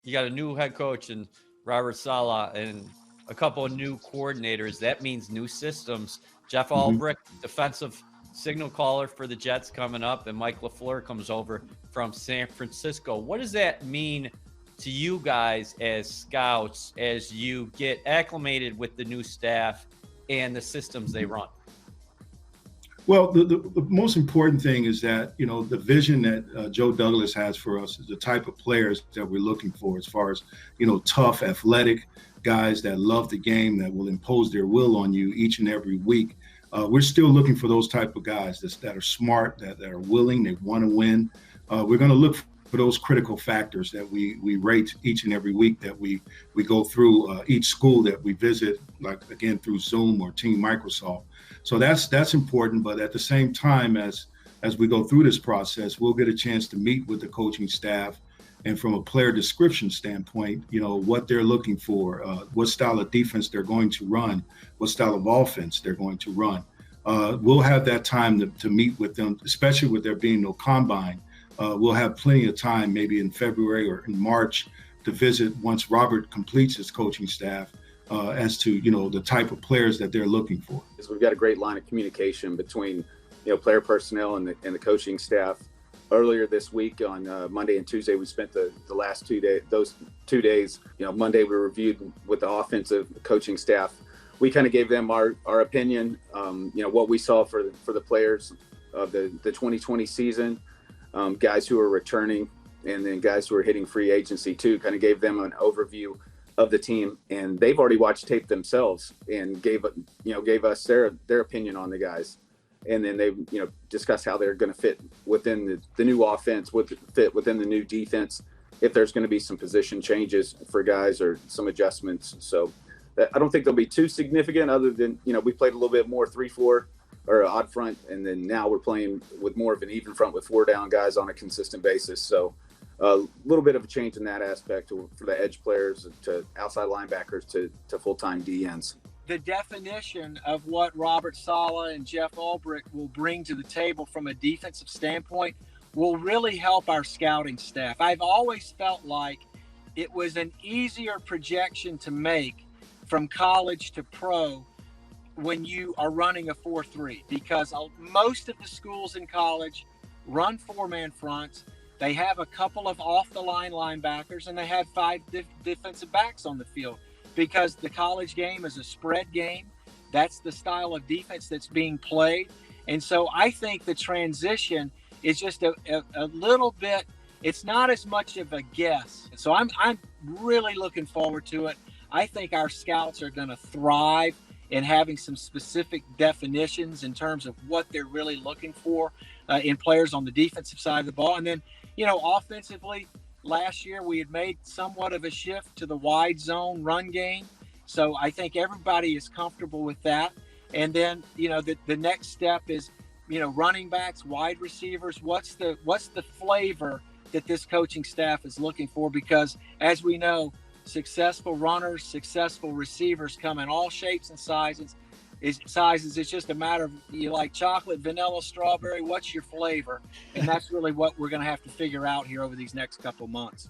You got a new head coach and Robert Saleh and a couple of new coordinators. That means new systems. Jeff Hmm. Albrecht, defensive signal caller for the Jets coming up, and Mike LaFleur comes over from San Francisco. What does that mean to you guys as scouts as you get acclimated with the new staff and the systems they run? Well, the most important thing is that, the vision that Joe Douglas has for us is the type of players that we're looking for as far as, tough, athletic guys that love the game, that will impose their will on you each and every week. We're still looking for those type of guys that are smart, that are willing, they want to win. We're going to look for those critical factors that we rate each and every week that we go through each school that we visit, like again through Zoom or Team Microsoft. So that's important. But at the same time, as we go through this process, we'll get a chance to meet with the coaching staff, and from a player description standpoint, what they're looking for, what style of defense they're going to run, what style of offense they're going to run. We'll have that time to meet with them, especially with there being no combine. We'll have plenty of time, maybe in February or in March, to visit once Robert completes his coaching staff, as to the type of players that they're looking for. We've got a great line of communication between player personnel and the coaching staff. Earlier this week on Monday and Tuesday, we spent the last 2 days. Those 2 days, Monday we reviewed with the offensive coaching staff. We kind of gave them our opinion, what we saw for the players of the 2020 season, guys who are returning, and then guys who are hitting free agency too. Kind of gave them an overview of the team, and they've already watched tape themselves and gave us their opinion on the guys. And then they, discuss how they're going to fit within the new offense, fit within the new defense, if there's going to be some position changes for guys or some adjustments. So I don't think they'll be too significant, other than, we played a little bit more 3-4 or odd front. And then now we're playing with more of an even front with 4 down guys on a consistent basis. So a little bit of a change in that aspect for the edge players, to outside linebackers, to full-time DNs. The definition of what Robert Saleh and Jeff Ulbrich will bring to the table from a defensive standpoint will really help our scouting staff. I've always felt like it was an easier projection to make from college to pro when you are running a 4-3, because most of the schools in college run 4-man fronts. They have a couple of off-the-line linebackers, and they have 5 defensive backs on the field, because the college game is a spread game. That's the style of defense that's being played. And so I think the transition is just a little bit, it's not as much of a guess. So I'm really looking forward to it. I think our scouts are going to thrive in having some specific definitions in terms of what they're really looking for in players on the defensive side of the ball. And then, offensively, last year we had made somewhat of a shift to the wide zone run game. So I think everybody is comfortable with that. And then, the next step is, running backs, wide receivers. What's the flavor that this coaching staff is looking for? Because as we know, successful runners, successful receivers come in all shapes and sizes. It's just a matter of, you like chocolate, vanilla, strawberry, what's your flavor? And that's really what we're going to have to figure out here over these next couple of months.